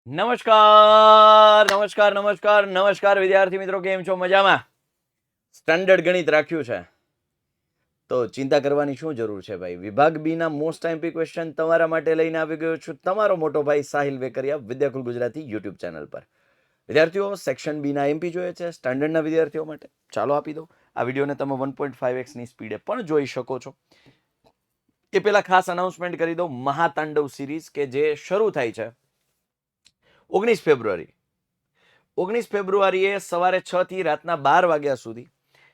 નમસ્કાર નમસ્કાર નમસ્કાર નમસ્કાર વિદ્યાર્થી મિત્રો, કેમ છો? મજામાં? સ્ટાન્ડર્ડ ગણિત રાખ્યું છે તો ચિંતા કરવાની શું જરૂર છે ભાઈ. વિભાગ બી ના મોસ્ટ આઈએમપી ક્વેશ્ચન તમારા માટે લઈને આવી ગયો છું તમારો મોટો ભાઈ સાહિલ વેકરિયા, વિદ્યાકુલ ગુજરાતી યુટ્યુબ ચેનલ પર. વિદ્યાર્થીઓ, સેક્શન બી ના આઈએમપી જોઈએ છે સ્ટાન્ડર્ડના વિદ્યાર્થીઓ માટે? ચાલો આપી દો. આ વિડીયોને તમે 1.5x ની સ્પીડે પણ જોઈ શકો છો. એ પહેલા ખાસ અનાઉન્સમેન્ટ કરી દો, મહાતાંડવ સિરીઝ કે જે શરૂ થાય છે 19 ફેબ્રુઆરી. 19 ફેબ્રુઆરીએ સવારે 6 થી રાતના 12 વાગ્યા સુધી,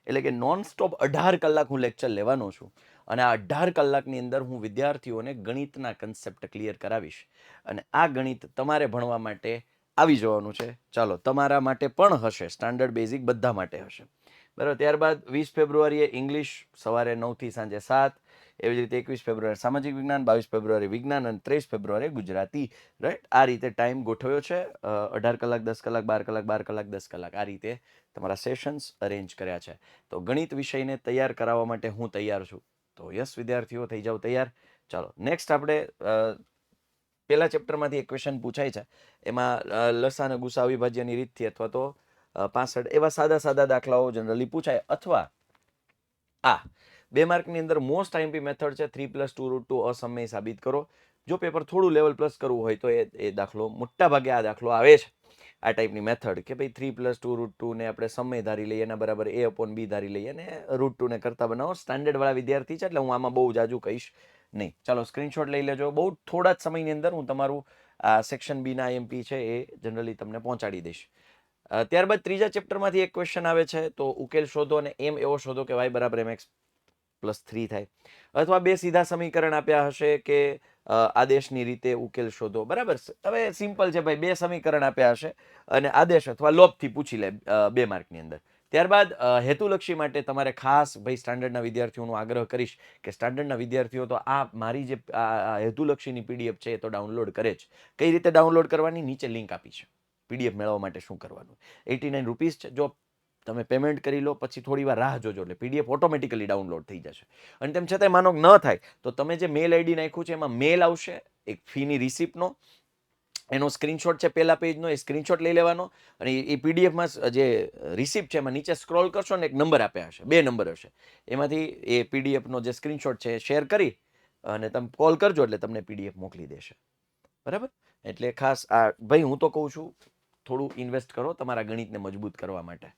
એટલે કે નોન સ્ટોપ 18 કલાક હું લેક્ચર લેવાનો છું. અને આ 18 કલાકની અંદર હું વિદ્યાર્થીઓને ગણિતના કન્સેપ્ટ ક્લિયર કરાવીશ. અને આ ગણિત તમારે ભણવા માટે આવી જવાનું છે. ચાલો, તમારા માટે પણ હશે, સ્ટાન્ડર્ડ બેઝિક બધા માટે હશે, બરાબર. ત્યારબાદ 20 ફેબ્રુઆરીએ ઇંગ્લિશ સવારે 9 થી સાંજે 7. એવી જ રીતે 21 ફેબ્રુઆરી સામાજિક વિજ્ઞાન, 22 ફેબ્રુઆરી વિજ્ઞાન અને 23 ફેબ્રુઆરી ગુજરાતી. રાઈટ, આ રીતે ટાઈમ ગોઠવ્યો છે. 18 કલાક, 10 કલાક, 12 કલાક, 12 કલાક, 10 કલાક, આ રીતે તમારા સેશન્સ અરેન્જ કર્યા છે. તો ગણિત વિષયને તૈયાર કરાવવા માટે હું તૈયાર છું. તો યસ વિદ્યાર્થીઓ, થઈ જાઓ તૈયાર. ચાલો, નેક્સ્ટ આપણે પહેલા ચેપ્ટરમાંથી એક ક્વેશ્ચન પૂછાય છે. એમાં લસા અને ગુસા અવિભાજ્યની રીતથી અથવા તો 65 એવા સાદા સાદા દાખલાઓ જનરલી પૂછાય. અથવા આ 2 માર્કની અંદર મોસ્ટ આઈએમપી મેથડ છે 3+2√2 અસમય સાબિત કરો. જો પેપર થોડું લેવલ પ્લસ કરવું હોય તો એ દાખલો, મોટા ભાગે આ દાખલો આવે છે, આ ટાઈપની મેથડ કે ભાઈ 3+2√2 ને આપણે સમય ધારી લઈએ, એના બરાબર a/b ધારી લઈએ અને √2 ને કરતા બનાવો. સ્ટાન્ડર્ડ વાળા વિદ્યાર્થી છે એટલે હું આમાં બહુ જાજુ કહીશ નહીં. ચાલો, સ્ક્રીનશોટ લઈ લેજો. બહુ થોડા જ સમયની અંદર હું તમારું આ સેક્શન બી ના આઈએમપી છે એ જનરલી તમને પહોંચાડી દઈશ. ત્યારબાદ ત્રીજા ચેપ્ટરમાંથી એક ક્વેશ્ચન આવે છે, તો ઉકેલ શોધો અને એમ એવો શોધો કે y બરાબર mx + 3 થાય. અથવા બે સીધા સમીકરણ આપ્યા હશે કે આદેશની રીતે ઉકેલ શોધો. બરાબર, હવે સિમ્પલ છે ભાઈ, બે સમીકરણ આપ્યા હશે અને આદેશ અથવા લોભથી પૂછી લે 2 માર્કની અંદર. ત્યારબાદ હેતુલક્ષી માટે તમારે ખાસ ભાઈ સ્ટાન્ડર્ડના વિદ્યાર્થીઓનો આગ્રહ કરીશ કે સ્ટાન્ડર્ડના વિદ્યાર્થીઓ તો આ મારી જે હેતુલક્ષીની પીડીએફ છે એ તો ડાઉનલોડ કરે જ. કઈ રીતે ડાઉનલોડ કરવાની? નીચે લિંક આપી છે. પીડીએફ મેળવવા માટે શું કરવાનું? 89 રૂપીસ છે. જો તમે પેમેન્ટ કરી લો પછી થોડી વાર રાહ જોજો એટલે પીડીએફ ઓટોમેટિકલી ડાઉનલોડ થઈ જશે. અને તેમ છતાંય માનો ન થાય તો તમે જે મેલ આઈડી નાખ્યું છે એમાં મેલ આવશે એક ફીની રિસિપ્ટનો, એનો સ્ક્રીનશોટ છે પહેલા પેજનો, એ સ્ક્રીનશોટ લઈ લેવાનો અને એ પીડીએફમાં જે રિસિપ્ટ છે એમાં નીચે સ્ક્રોલ કરશો ને એક નંબર આપ્યા હશે, 2 નંબર હશે, એમાંથી એ પીડીએફનો જે સ્ક્રીનશોટ છે એ શેર કરી અને તમે કોલ કરજો એટલે તમને પીડીએફ મોકલી દેશે. બરાબર, એટલે ખાસ આ ભાઈ હું તો કહું છું થોડું ઇન્વેસ્ટ કરો તમારા ગણિતને મજબૂત કરવા માટે.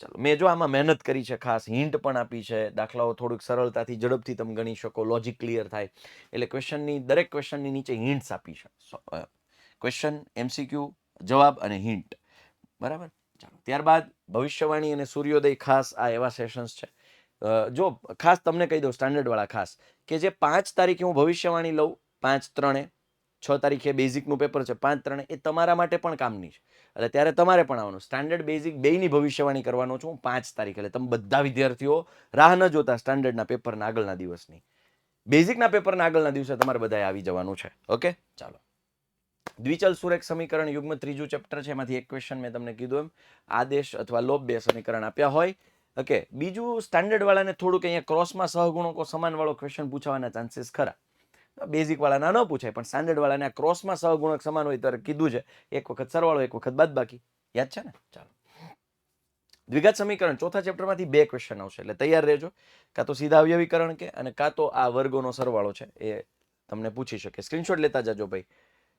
ચાલો, મેં જો આમાં મહેનત કરી છે, ખાસ હિન્ટ પણ આપી છે, દાખલાઓ થોડુંક સરળતાથી ઝડપથી તમે ગણી શકો, લોજિક ક્લિયર થાય એટલે ક્વેશ્ચનની દરેક ક્વેશ્ચનની નીચે હિન્ટ્સ આપી છે. ક્વેશ્ચન, એમસીક્યુ, જવાબ અને હિન્ટ. બરાબર, ચાલો. ત્યારબાદ ભવિષ્યવાણી અને સૂર્યોદય, ખાસ આ એવા સેશન્સ છે. જો ખાસ તમને કહી દઉં સ્ટાન્ડર્ડ વાળા ખાસ કે જે 5 તારીખે હું ભવિષ્યવાણી લઉં, 5/3, 6 તારીખે બેઝિકનું પેપર છે, 5/3, એ તમારા માટે પણ કામની છે. એટલે ત્યારે તમારે પણ આવવાનું. સ્ટાન્ડર્ડ બેઝિક બેયની ભવિષ્યવાણી કરવાનો છું હું 5 તારીખે. એટલે તમે બધા વિદ્યાર્થીઓ રાહ ન જોતા સ્ટાન્ડર્ડના પેપરના આગળના દિવસની, બેઝિકના પેપરના આગળના દિવસે તમારે બધાએ આવી જવાનું છે. ઓકે, ચાલો. દ્વિચલ સુરેખ સમીકરણ યુગ્મ ત્રીજું ચેપ્ટર છે, એમાંથી એક ક્વેશ્ચન મેં તમને કીધું એમ આદેશ અથવા લોભ 2 સમીકરણ આપ્યા હોય. ઓકે, બીજું સ્ટાન્ડર્ડ વાળાને થોડુંક અહીંયા ક્રોસમાં સહગુણકો સમાન વાળો ક્વેશ્ચન પૂછવાના ચાન્સીસ ખરા. બેઝિક વાળાના ન પૂછાય પણ સ્ટાન્ડર્ડ વાળાને ક્રોસમાં સહગુણક સમાન હોય ત્યારે કીધું છે, એક વખત સરવાળો એક વખત બાદબાકી. યાદ છે ને? ચાલો. દ્વિઘાત સમીકરણ ચોથા ચેપ્ટરમાંથી 2 ક્વેશ્ચન આવશે એટલે તૈયાર રહેજો. કાં તો સીધા અવયવીકરણ કે અને કાં તો આ વર્ગોનો સરવાળો છે એ તમને પૂછી શકે. સ્ક્રીનશોટ લેતા જાજો ભાઈ.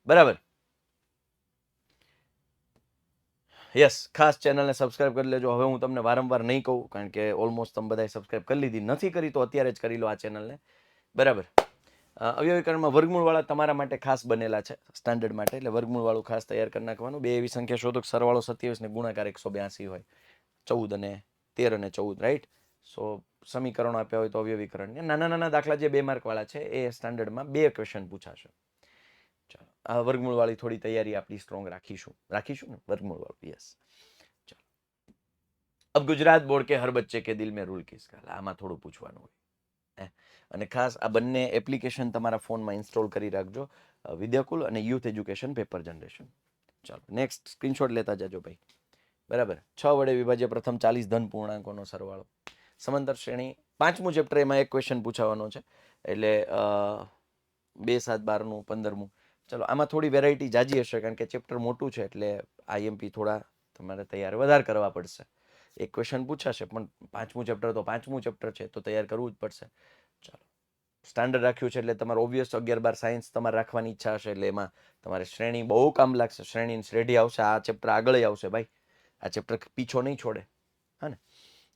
બરાબર, યસ, ખાસ ચેનલને સબસ્ક્રાઇબ કરી લેજો. હવે હું તમને વારંવાર નહીં કહું કારણ કે ઓલમોસ્ટ તમે બધાએ સબસ્ક્રાઇબ કરી લીધી. નથી કરી તો અત્યારે જ કરી લો આ ચેનલને. બરાબર, અવયવીકરણમાં વર્ગમૂળવાળા તમારા માટે ખાસ બનેલા છે સ્ટાન્ડર્ડ માટે, એટલે વર્ગમૂળવાળું ખાસ તૈયાર કરી નાખવાનું. બે એવી સંખ્યા શોધો સરવાળો 27 ને ગુણાકાર 182 હોય, 14 અને 13 અને 14, રાઈટ. સો સમીકરણો આપ્યા હોય તો અવયવીકરણ, નાના નાના દાખલા જે 2 માર્કવાળા છે એ સ્ટાન્ડર્ડમાં 2 ક્વેશ્ચન પૂછાશે. ચાલો, આ વર્ગમૂળવાળી થોડી તૈયારી આપણી સ્ટ્રોંગ રાખીશું ને વર્ગમૂળવાળું. યસ, ચાલો. અબ ગુજરાત બોર્ડ કે હર બચ્ચે કે દિલ में रूल किसका, આમાં થોડું પૂછવાનું હોય. અને ખાસ આ બંને એપ્લિકેશન તમારા ફોનમાં ઇન્સ્ટોલ કરી રાખજો, વિદ્યાકુલ અને યુથ એજ્યુકેશન પેપર જનરેશન. ચાલો, નેક્સ્ટ સ્ક્રીનશોટ લેતા જજો ભાઈ. બરાબર, 6 વડે વિભાજ્ય પ્રથમ 40 ધન પૂર્ણાંકોનો સરવાળો. સમાંતર શ્રેણી 5મું ચેપ્ટર, એમાં એક ક્વેશ્ચન પૂછાવાનો છે એટલે 2, 7, 12નું 15મું. ચલો આમાં થોડી વેરાયટી જાજી હશે કારણ કે ચેપ્ટર મોટું છે એટલે આઈએમપી થોડા તમારે તૈયાર વધારે કરવા પડશે. એક ક્વેશ્ચન પૂછાશે પણ પાંચમું ચેપ્ટર છે તો તૈયાર કરવું જ પડશે. ચાલો સ્ટાન્ડર્ડ રાખ્યું છે એટલે તમારે ઓબ્વિયસ 11-12 સાયન્સ તમારે રાખવાની ઈચ્છા હશે એટલે એમાં તમારે શ્રેણી બહુ કામ લાગશે. શ્રેણીની શ્રેઢી આવશે, આ ચેપ્ટર આગળ આવશે ભાઈ, આ ચેપ્ટર પીછો નહીં છોડે. હા ને,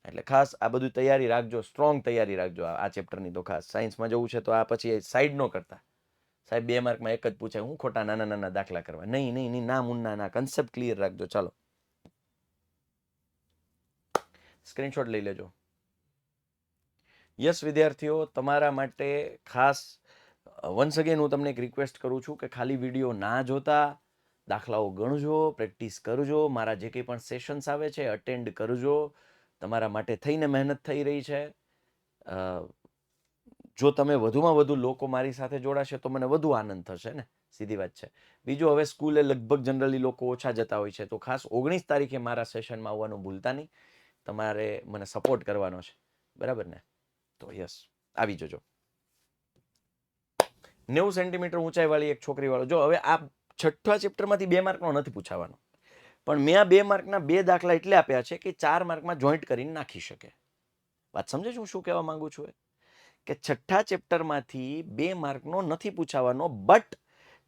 એટલે ખાસ આ બધું તૈયારી રાખજો, સ્ટ્રોંગ તૈયારી રાખજો આ ચેપ્ટરની. તો ખાસ સાયન્સમાં જવું છે તો આ પછી સાઈડ ન કરતા. સાહેબ 2 માર્કમાં એક જ પૂછાય, હું ખોટા નાના નાના દાખલા કરવા? નહીં, ના મુન્ના ના, કન્સેપ્ટ ક્લિયર રાખજો. ચાલો સ્ક્રીનશોટ લઈ લેજો. યસ વિદ્યાર્થીઓ, તમારા માટે ખાસ વન્સ અગેન હું તમને એક રિક્વેસ્ટ કરું છું કે ખાલી વિડીયો ના જોતા દાખલાઓ ગણજો, પ્રેક્ટિસ કરજો, મારા જે કંઈ પણ સેશન્સ આવે છે અટેન્ડ કરજો. તમારા માટે થઈને મહેનત થઈ રહી છે. જો તમે વધુમાં વધુ લોકો મારી સાથે જોડાશે તો મને વધુ આનંદ થશે ને, સીધી વાત છે. બીજું, હવે સ્કૂલે લગભગ જનરલી લોકો ઓછા જતા હોય છે તો ખાસ 19 તારીખે મારા સેશનમાં આવવાનું ભૂલતા નહીં. તમારે મને સપોર્ટ કરવાનો છે, બરાબર ને? તો યસ, આવી જજો. 90 સેન્ટીમીટર ઊંચાઈવાળી એક છોકરીવાળો, જો હવે આ છઠ્ઠા ચેપ્ટરમાંથી 2 માર્કનો નથી પૂછાવાનો, પણ મેં આ 2 માર્કના 2 દાખલા એટલે આપ્યા છે કે 4 માર્કમાં જોઈન્ટ કરીને નાખી શકે. વાત સમજે હું શું કહેવા માંગુ છું? કે છઠ્ઠા ચેપ્ટરમાંથી 2 માર્કનો નથી પૂછાવાનો, બટ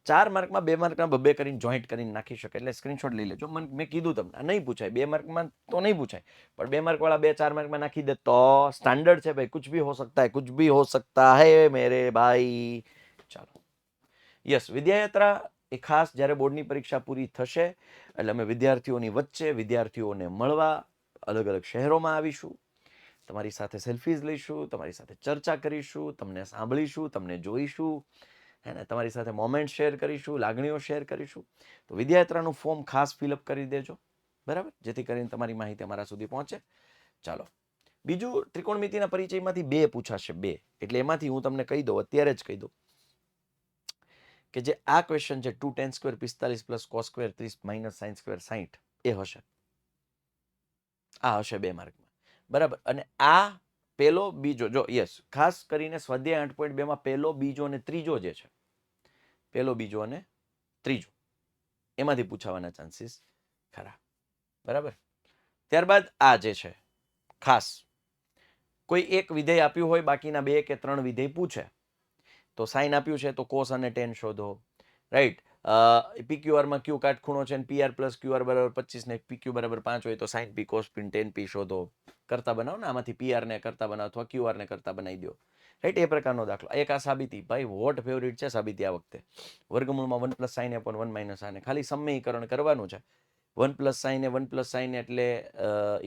4 માર્કમાં 2 માર્કના 2 કરીને જોઈન્ટ કરીને નાખી શકે. એટલે સ્ક્રીનશોટ લઈ લેજો. મેં કીધું તમને નહીં પૂછાય, 2 માર્કમાં તો નહીં પૂછાય, પણ 2 માર્ક વાળા 2 4 માર્કમાં નાખી દે તો સ્ટાન્ડર્ડ છે ભાઈ. કુછ ભી હો सकता है, कुछ भी हो सकता है मेरे भाई. ચાલો યસ, વિદ્યાયાત્રા એ ખાસ જ્યારે બોર્ડની પરીક્ષા પૂરી થશે એટલે અમે વિદ્યાર્થીઓની વચ્ચે વિદ્યાર્થીઓને મળવા અલગ અલગ શહેરોમાં આવીશું. તમારી સાથે સેલ્ફીઝ લઈશું, તમારી સાથે ચર્ચા કરીશું, તમને સાંભળીશું, તમને જોઈશું, હે ને, તમારી સાથે મોમેન્ટ શેર કરીશું, લાગણીઓ શેર કરીશું. તો વિદ્યાયાત્રાનું ફોર્મ ખાસ ફિલઅપ કરી દેજો, બરાબર, જેથી કરીને તમારી માહિતી અમારા સુધી પહોંચે. ચાલો બીજું, ત્રિકોણમિતિના પરિચયમાંથી 2 પૂછાશે, 2. એટલે એમાંથી હું તમને કહી દઉં, અત્યારે જ કહી દઉં કે જે આ ક્વેશ્ચન છે 2 tan square 45 plus cos square 30 minus sin square 60 એ હશે. આ હશે 2 માર્કમાં, બરાબર. અને આ પહેલો બીજો, જો યસ, ખાસ કરીને સ્વાધ્યાય 8.2 માં પહેલો બીજો અને ત્રીજો જે છે, પહેલો બીજો અને ત્રીજો એમાંથી પૂછાવાના ચાન્સીસ ખરા, બરાબર. ત્યારબાદ આ જે છે ખાસ કોઈ એક વિધેય આપ્યું હોય, બાકીના 2 કે 3 વિધેય પૂછે તો સાઇન આપ્યું છે તો કોસ અને ટેન શોધો, રાઈટ. પીક્યુઆરમાં ક્યુ કાટખૂણો છે અને પીઆર પ્લસ ક્યુઆર બરાબર 25 ને પીક્યુ બરાબર 5 હોય તો સાઇન પી કોસ પી ટેન પી શોધો. કરતા બનાવો ને, આમાંથી પીઆર ને કરતા બનાવો અથવા ક્યુઆર ને કરતા બનાવી દો, રાઈટ. એ પ્રકારનો દાખલો. એક આ સાબિતી, ભાઈ વોટ ફેવરિટ છે સાબિતી આ વખતે. વર્ગમૂળમાં 1 પ્લસ સાઇન અપોન 1 માઇનસ આને ખાલી સમયીકરણ કરવાનું છે. 1 પ્લસ સાઇન એટલે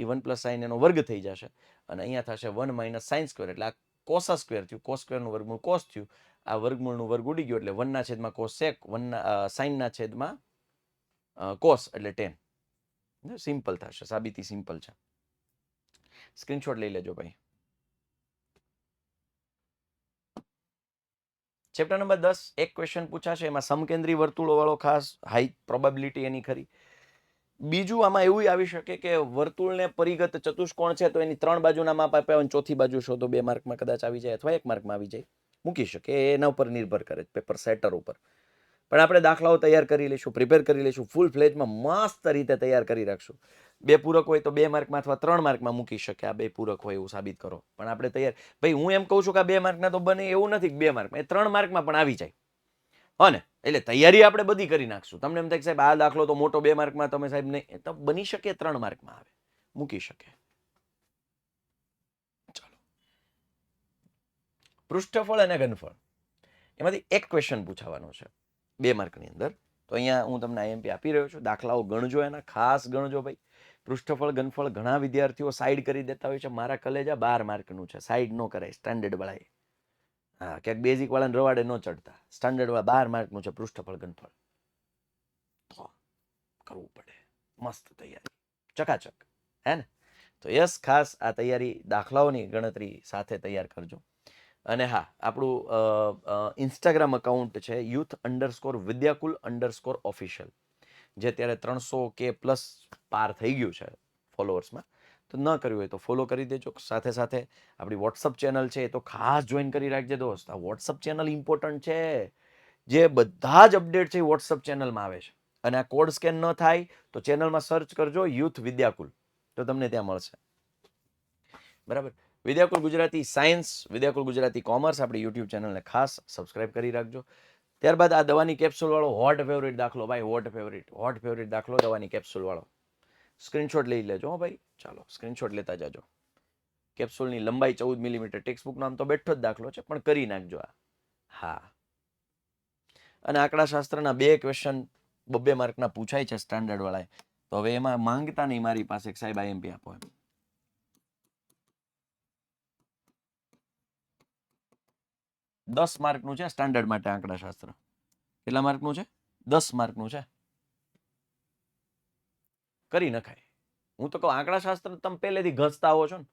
એ 1 પ્લસ સાઇન એનો વર્ગ થઈ જશે અને અહીંયા થશે 1 માઇનસ સાઇન સ્ક્વેર એટલે આ કોસા સ્ક્વેર થયું, કોસ સ્ક્વેરનું વર્ગમૂળ કોસ થયું, આ વર્ગમૂળનું વર્ગ ઉડી ગયો એટલે 1 ના છેદમાં કોસ સેક, 1 સાઇન ના છેદમાં કોસ એટલે ટેન. સિમ્પલ થશે, સાબિતી સિમ્પલ છે. સ્ક્રીનશોટ લઈ લેજો ભાઈ. ચેપ્ટર નંબર 10 એક ક્વેશ્ચન પૂછાશે, એમાં સમકેન્દ્રી વર્તુળો વાળો ખાસ હાઈ પ્રોબેબિલિટી એની ખરી. બીજું આમાં એવું આવી શકે કે વર્તુળને પરિગત ચતુષ્કોણ છે તો એની 3 બાજુના માપ આપ્યા હોય, ચોથી બાજુ શોધો. 2 માર્કમાં કદાચ આવી જાય અથવા 1 માર્કમાં આવી જાય, મૂકી શકે, એના ઉપર નિર્ભર કરે, પેપર સેટર ઉપર. પણ આપણે દાખલાઓ તૈયાર કરી લઈશું, પ્રિપેર કરી લઈશું, ફૂલ ફ્લેજમાં મસ્ત રીતે તૈયાર કરી રાખશું. 2 પૂરક હોય તો 2 માર્કમાં અથવા 3 માર્કમાં મૂકી શકે, આ 2 પૂરક હોય એવું સાબિત કરો. પણ આપણે તૈયાર, ભાઈ હું એમ કહું છું કે આ 2 માર્કના તો બને એવું નથી કે 2 માર્કમાં, એ 3 માર્કમાં પણ આવી જાય. હા ને, એટલે તૈયારી આપણે બધી કરી નાખશું. તમને એમ થાય સાહેબ આ દાખલો તો મોટો 2 માર્કમાં, તમે સાહેબ નહીં, તો બની શકે 3 માર્કમાં આવે, મૂકી શકે. ચાલો, પૃષ્ઠફળ અને ઘનફળ એમાંથી એક ક્વેશ્ચન પૂછાવાનો છે 2 માર્કની અંદર. તો અહીંયા હું તમને આઈએમપી આપી રહ્યો છું, દાખલાઓ ગણજો, એના ખાસ ગણજો ભાઈ. પૃષ્ઠફળ ઘનફળ ઘણા વિદ્યાર્થીઓ સાઈડ કરી દેતા હોય છે. મારા કલેજા 12 માર્કનું છે, સાઈડ ન કરાય સ્ટાન્ડર્ડ વાળાએ. હા, ક્યાંક બેઝિક વાળાને રવાડે ન ચડતા, સ્ટાન્ડર્ડ વાળા 12 માર્કનું છે પૃષ્ઠફળ ઘનફળ. તો કરવું પડે, મસ્ત તૈયારી, ચકાચક, હે ને? તો યસ, ખાસ આ તૈયારી દાખલાઓની ગણતરી સાથે તૈયાર કરજો. અને હા, આપણું ઇન્સ્ટાગ્રામ અકાઉન્ટ છે youth_વિદ્યાકુલ_ઓફિશિયલ, જે અત્યારે 300K પ્લસ પાર થઈ ગયું છે ફોલોઅર્સમાં. તો ન કર્યું હોય તો ફોલો કરી દેજો. સાથે સાથે આપણી વોટ્સઅપ ચેનલ છે એ તો ખાસ જોઈન કરી રાખજે દોસ્ત. આ વોટ્સઅપ ચેનલ ઇમ્પોર્ટન્ટ છે. જે બધા જ અપડેટ છે એ વોટ્સઅપ ચેનલમાં આવે છે. અને આ કોડ સ્કેન ન થાય તો ચેનલમાં સર્ચ કરજો યુથ વિદ્યાકુલ, તો તમને ત્યાં મળશે. બરાબર. વિદ્યાકુલ ગુજરાતી સાયન્સ, વિદ્યાકુલ ગુજરાતી કોમર્સ આપણી યુટ્યુબ ચેનલને ખાસ સબસ્ક્રાઇબ કરી રાખજો. ત્યારબાદ આ દવાની કેપ્સ્યુલ વાળો હોટ ફેવરિટ દાખલો, ભાઈ હોટ ફેવરિટ દાખલો દવાની કેપ્સ્યુલ વાળો સ્ક્રીનશોટ લઈ લેજો હો ભાઈ. ચાલો સ્ક્રીનશોટ લેતા જાજો. કેપ્સ્યુલની લંબાઈ 14 મિલીમીટર. ટેક્સ્ટબુકનો આમ તો બેઠો જ દાખલો છે, પણ કરી નાખજો આ. હા. અને આંકડાશાસ્ત્રના 2 ક્વેશ્ચન 2 માર્કના પૂછાય છે સ્ટાન્ડર્ડ વાળા. તો હવે એમાં માંગતા નહીં મારી પાસે સાહેબ આઈએમપી આપો એમ. 10 માર્કનું છે સ્ટાન્ડર્ડ માટે આંકડાશાસ્ત્ર. કેટલા માર્કનું છે? 10 માર્કનું છે. કરી નખાય. હું તો કહું આંકડાશાસ્ત્ર તમે પહેલેથી ઘસતા આવો છો ને,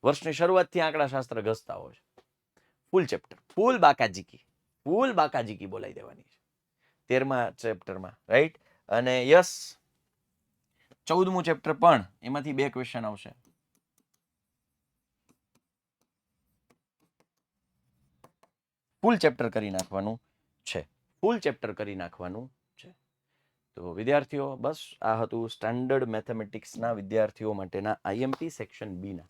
વર્ષની શરૂઆતથી આંકડાશાસ્ત્ર ઘસતા આવો છો. ફૂલ ચેપ્ટર, ફૂલ બાકાજીકી બોલાવી દેવાની છે 13મા ચેપ્ટરમાં, રાઈટ. અને યસ 14મું ચેપ્ટર પણ એમાંથી 2 ક્વેશ્ચન આવશે. ફૂલ ચેપ્ટર કરી નાખવાનું છે. તો વિદ્યાર્થીઓ બસ આ હતું સ્ટાન્ડર્ડ મેથેમેટિક્સના વિદ્યાર્થીઓ માટેના આઈએમપી સેક્શન બીના.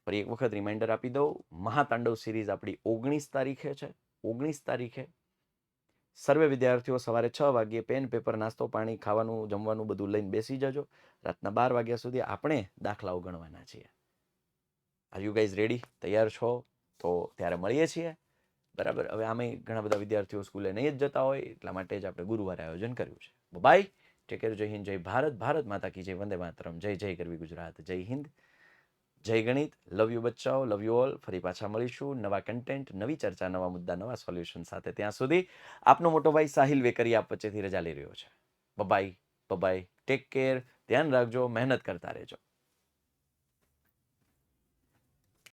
ફરી એક વખત રિમાઇન્ડર આપી દઉં, મહાતાંડવ સિરીઝ આપણી 19 તારીખે છે. 19 તારીખે સર્વે વિદ્યાર્થીઓ સવારે 6 વાગ્યે પેન પેપર નાસ્તો પાણી ખાવાનું જમવાનું બધું લઈને બેસી જજો. રાતના 12 વાગ્યા સુધી આપણે દાખલાઓ ગણવાના છીએ. Are you guys ready? તૈયાર છો? તો ત્યારે મળીએ છીએ. બરાબર. હવે આમે ઘણા બધા વિદ્યાર્થીઓ સ્કૂલે નહીં જ જતા હોય, એટલા માટે જ આપણે ગુરુવારે આયોજન કર્યું છે. Bye, take care. જય હિન્દ, જય ભારત. ભારત માતા કી જય. વંદે માતરમ. જય જય કરવી ગુજરાત. જય હિન્દ, જય ગણિત. લવ યુ બચ્ચાઓ, લવ યુ ઓલ. ફરી પાછા મળીશું નવા કન્ટેન્ટ, નવી ચર્ચા, નવા મુદ્દા, નવા સોલ્યુશન સાથે. ત્યાં સુધી આપનો મોટો ભાઈ સાહિલ વેકરી આપ વચ્ચેથી રજા લઈ રહ્યો છે. Bye, take care. ધ્યાન રાખજો, મહેનત કરતા રહેજો.